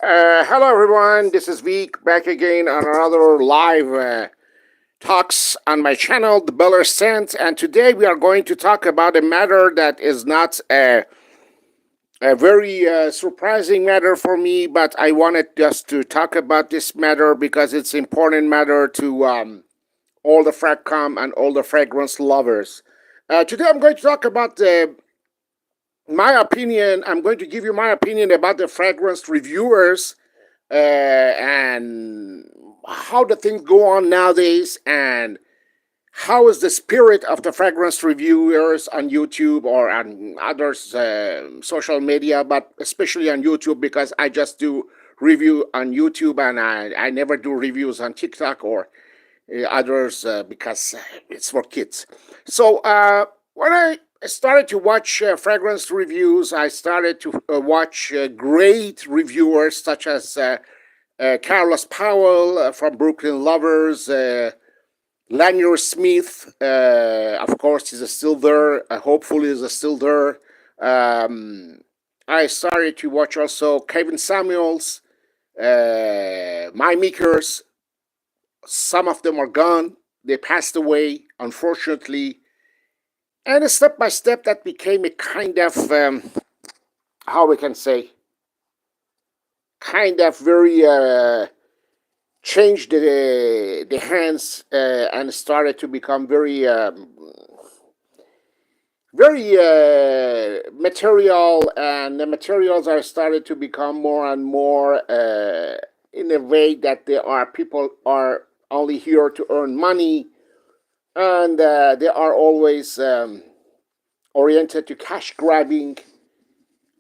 Hello everyone, this is Veek back again on another live talks on my channel, The Beller Scent, and today we are going to talk about a matter that is not a very surprising matter for me, but I wanted just to talk about this matter because it's important matter to all the fragcom and all the fragrance lovers. Today I'm going to talk about my opinion. I'm going to give you my opinion about the fragrance reviewers and how the things go on nowadays, and how is the spirit of the fragrance reviewers on YouTube or on others social media, but especially on YouTube because I just do review on YouTube and I never do reviews on TikTok or others because it's for kids. So when I started to watch fragrance reviews, I started to watch great reviewers such as Carlos Powell from Brooklyn Lovers, Lanier Smith, of course, is still there. Hopefully, is still there. I started to watch also Kevin Samuels, my makers. Some of them are gone. They passed away, unfortunately. And step by step, that became a kind of, how we can say, kind of very changed the hands and started to become very material, and the materials are started to become more and more in a way that there are people are only here to earn money, and they are always oriented to cash grabbing,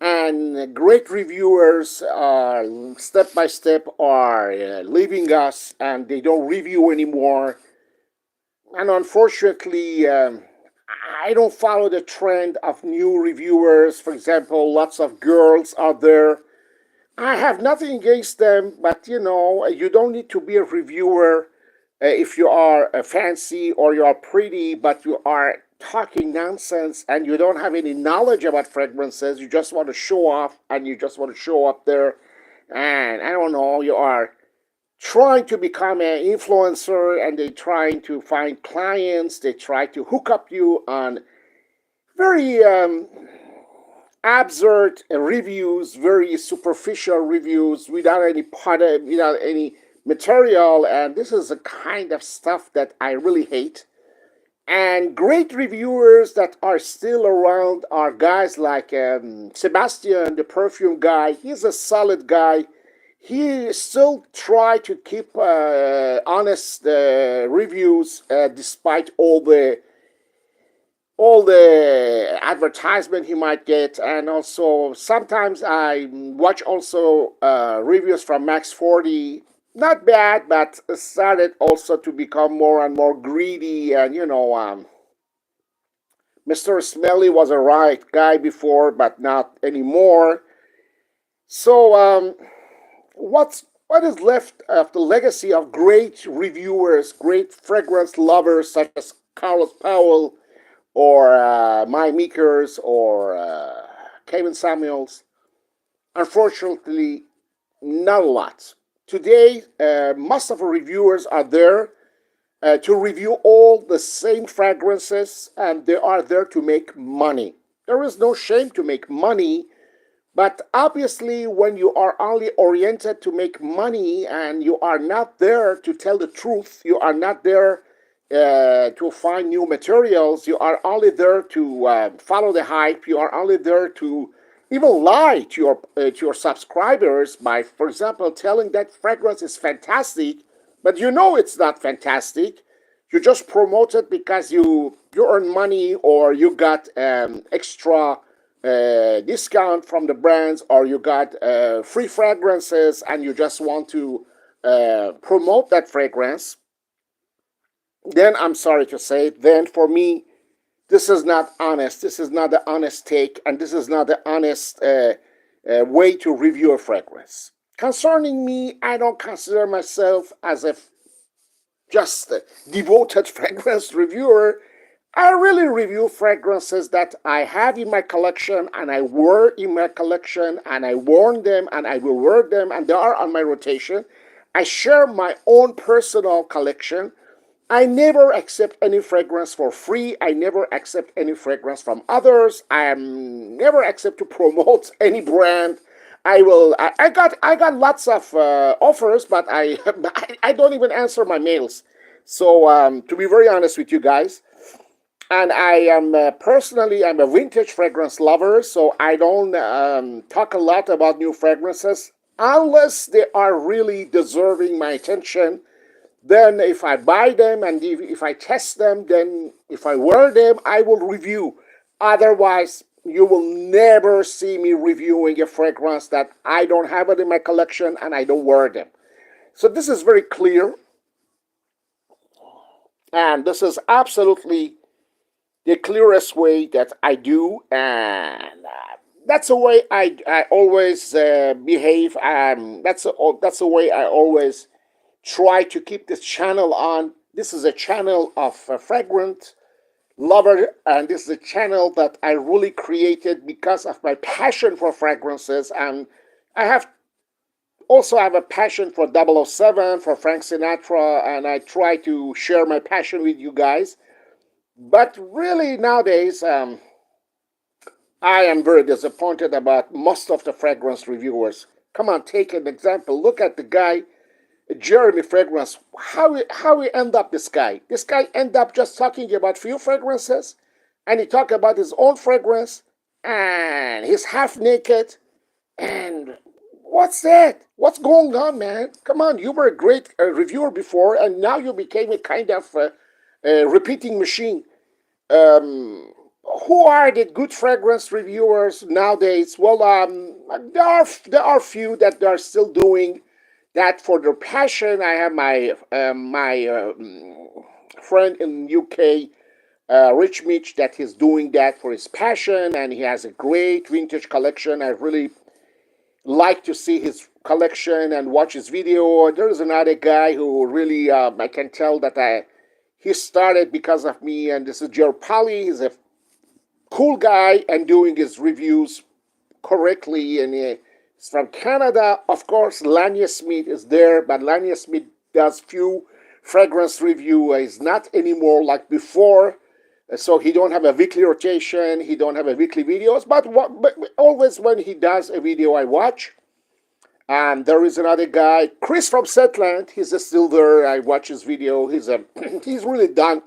and great reviewers are step by step are leaving us and they don't review anymore. And unfortunately, I don't follow the trend of new reviewers. For example, lots of girls out there. I have nothing against them, but you don't need to be a reviewer if you are fancy or you are pretty, but you are talking nonsense and you don't have any knowledge about fragrances. You just want to show off and you just want to show up there. And I don't know, you are trying to become an influencer and they trying to find clients. They try to hook up you on very absurd reviews, very superficial reviews without any material. And this is the kind of stuff that I really hate. And great reviewers that are still around are guys like Sebastian, the perfume guy. He's a solid guy. He still try to keep honest reviews despite all the advertisement he might get. And also sometimes I watch also reviews from Max 40. Not bad, but started also to become more and more greedy. And Mr. Smelly was a right guy before, but not anymore. So what is left of the legacy of great reviewers, great fragrance lovers such as Carlos Powell or My Meekers or Kevin Samuels? Unfortunately, not a lot. Today, most of the reviewers are there to review all the same fragrances, and they are there to make money. There is no shame to make money, but obviously, when you are only oriented to make money and you are not there to tell the truth, you are not there to find new materials, you are only there to follow the hype, you are only there to even lie to your subscribers by, for example, telling that fragrance is fantastic, but you know it's not fantastic. You just promote it because you earn money or you got extra discount from the brands, or you got free fragrances and you just want to promote that fragrance. Then I'm sorry to say, then for me, this is not honest. This is not the honest take, and this is not the honest way to review a fragrance. Concerning me, I don't consider myself as a just a devoted fragrance reviewer. I really review fragrances that I have in my collection and I wear in my collection and I worn them and I will wear them and they are on my rotation. I share my own personal collection. I never accept any fragrance for free. I never accept any fragrance from others. I am never accept to promote any brand. I got lots of offers, but I don't even answer my mails. So to be very honest with you guys, and I am personally I'm a vintage fragrance lover, so I don't talk a lot about new fragrances unless they are really deserving my attention. Then if I buy them and if I test them, then if I wear them, I will review. Otherwise, you will never see me reviewing a fragrance that I don't have it in my collection and I don't wear them. So this is very clear, and this is absolutely the clearest way that I do, and that's the way I always behave. That's the way I always try to keep this channel on. This is a channel of a fragrant lover, and this is a channel that I really created because of my passion for fragrances, and I have a passion for 007, for Frank Sinatra, and I try to share my passion with you guys. But really, nowadays, I am very disappointed about most of the fragrance reviewers. Come on, take an example. Look at the guy, Jeremy Fragrance. How he end up this guy? This guy end up just talking about few fragrances, and he talk about his own fragrance, and he's half naked. And what's that? What's going on, man? Come on, you were a great reviewer before, and now you became a kind of repeating machine. Um, who are the good fragrance reviewers nowadays? Well, there are few that are still doing that for their passion. I have my friend in UK, Rich Mitch, that he's doing that for his passion, and he has a great vintage collection. I really like to see his collection and watch his video. There's another guy who really I can tell that he started because of me, and this is Joe Polly. He's a cool guy and doing his reviews correctly, and he's from Canada. Of course, Lanya Smith is there, but Lanya Smith does few fragrance review. He's not anymore like before, so he don't have a weekly rotation. He don't have a weekly videos, but always when he does a video, I watch. And there is another guy, Chris from Setland. He's still there. I watch his video. He's really done.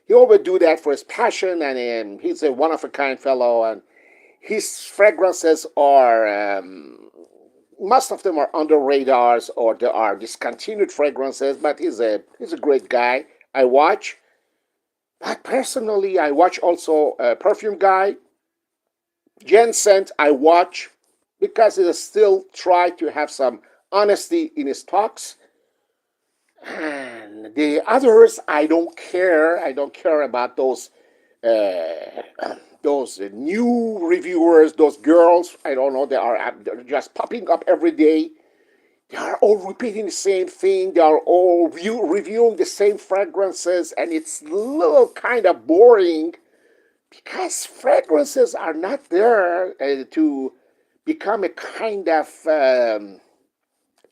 He always do that for his passion, and he's a one of a kind fellow. And his fragrances are most of them are under radars or they are discontinued fragrances. But he's a great guy. I watch. But personally, I watch also a perfume guy, Jen Scent. I watch because he still try to have some honesty in his talks. And the others, I don't care. I don't care about those new reviewers, those girls. I don't know. They're just popping up every day. They are all repeating the same thing. They are all reviewing the same fragrances, and it's a little kind of boring because fragrances are not there to become a kind of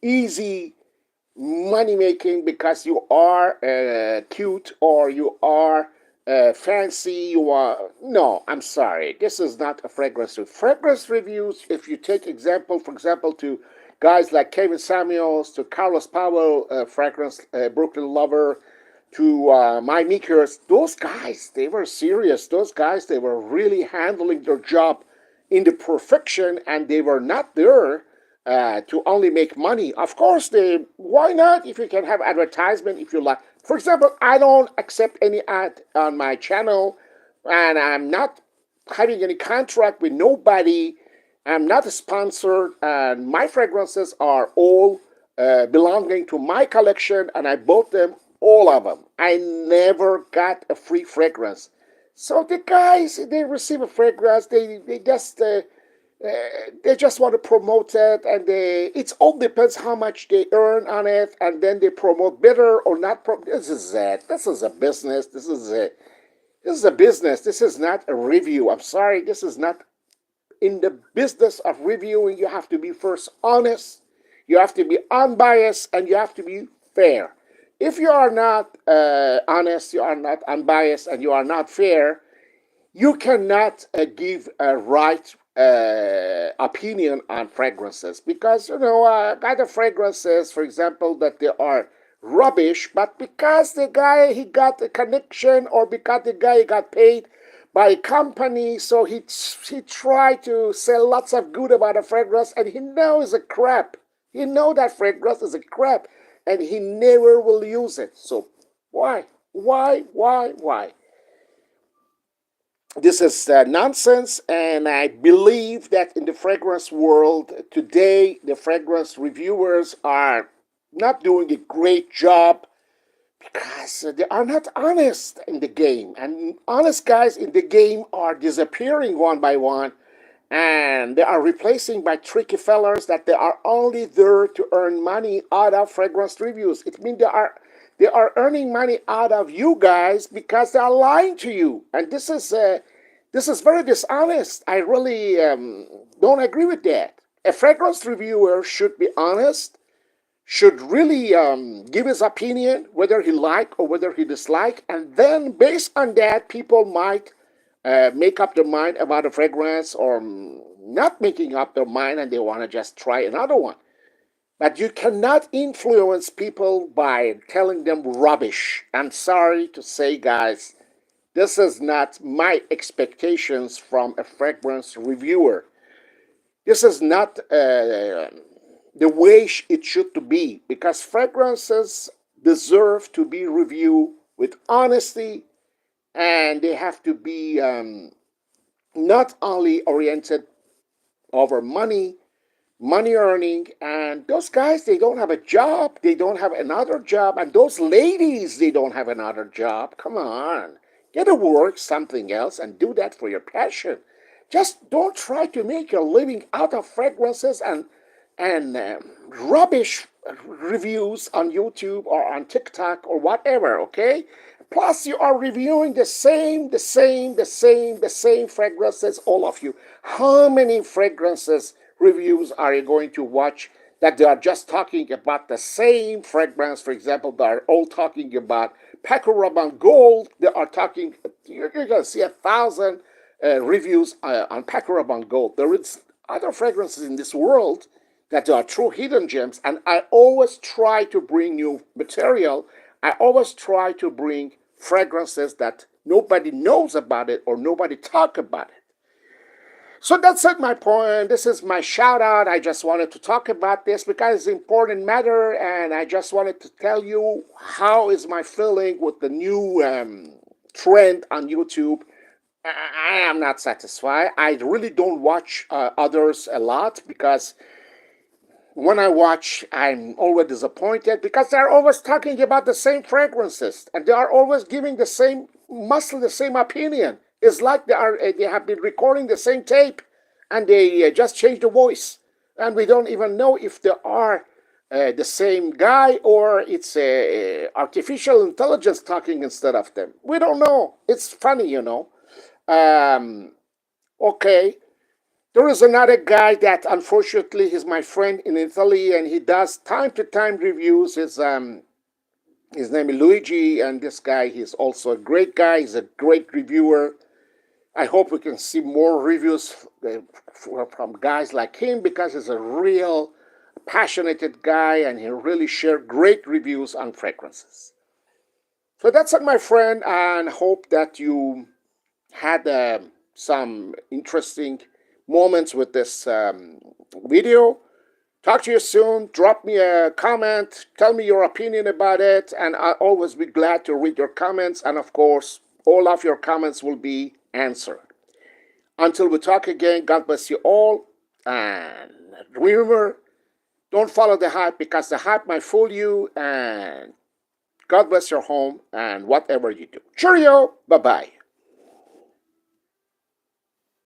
easy money making because you are cute or you are fancy. You are no. I'm sorry. This is not a fragrance review. Fragrance reviews. If you take example, for example, to guys like Kevin Samuels, to Carlos Powell, fragrance Brooklyn lover, to my makers. Those guys, they were serious. Those guys, they were really handling their job in the perfection, and they were not there to only make money. Of course, why not? If you can have advertisement, if you like. For example, I don't accept any ad on my channel, and I'm not having any contract with nobody. I'm not a sponsor, and my fragrances are all belonging to my collection, and I bought them, all of them. I never got a free fragrance. So the guys, they receive a fragrance, they just want to promote it, and it all depends how much they earn on it, and then they promote better or not. This is it. This is a business. This is a business. This is not a review. I'm sorry. This is not in the business of reviewing. You have to be first honest. You have to be unbiased, and you have to be fair. If you are not honest, you are not unbiased, and you are not fair, you cannot give a right opinion on fragrances, because other fragrances, for example, that they are rubbish, but because the guy he got a connection, or because the guy got paid by a company, so he tried to sell lots of good about a fragrance, and he knows a crap. He know that fragrance is a crap, and he never will use it. So why? This is nonsense, and I believe that in the fragrance world today, the fragrance reviewers are not doing a great job, because they are not honest in the game, and honest guys in the game are disappearing one by one, and they are replacing by tricky fellers that they are only there to earn money out of fragrance reviews. It means they are earning money out of you guys, because they are lying to you, and this is very dishonest. I really don't agree with that. A fragrance reviewer should be honest, should really give his opinion, whether he like or whether he dislike, and then based on that, people might make up their mind about a fragrance, or not making up their mind, and they want to just try another one. But you cannot influence people by telling them rubbish. I'm sorry to say, guys, this is not my expectations from a fragrance reviewer. This is not the way it should to be, because fragrances deserve to be reviewed with honesty, and they have to be not only oriented over money earning, and those guys, they don't have a job, they don't have another job, and those ladies, they don't have another job. Come on, get a work something else and do that for your passion. Just don't try to make your living out of fragrances and rubbish reviews on YouTube or on TikTok or whatever, okay? Plus, you are reviewing the same fragrances, all of you. How many fragrances reviews are you going to watch that they are just talking about the same fragrance? For example, they are all talking about Paco Rabanne Gold. They are talking, you're going to see 1,000 reviews on Paco Rabanne Gold. There is other fragrances in this world that are true hidden gems, and I always try to bring new material. I always try to bring fragrances that nobody knows about it or nobody talk about it. So that's it, my point. This is my shout out. I just wanted to talk about this because it's an important matter, and I just wanted to tell you how is my feeling with the new trend on YouTube. I am not satisfied. I really don't watch others a lot, because when I watch, I'm always disappointed, because they're always talking about the same fragrances, and they are always giving mostly the same opinion. It's like they have been recording the same tape, and they just change the voice, and we don't even know if they are the same guy, or it's artificial intelligence talking instead of them. We don't know. It's funny. Okay. There is another guy that, unfortunately, he's my friend in Italy, and he does time to time reviews. His name is Luigi, and this guy, he's also a great guy. He's a great reviewer. I hope we can see more reviews from guys like him, because he's a real passionate guy, and he really shares great reviews on fragrances. So that's it, my friend, and hope that you had some interesting moments with this video. Talk to you soon. Drop me a comment. Tell me your opinion about it, and I'll always be glad to read your comments. And of course, all of your comments will be answered. Until we talk again, God bless you all. And remember, don't follow the hype, because the hype might fool you. And God bless your home and whatever you do. Cheerio. Bye-bye.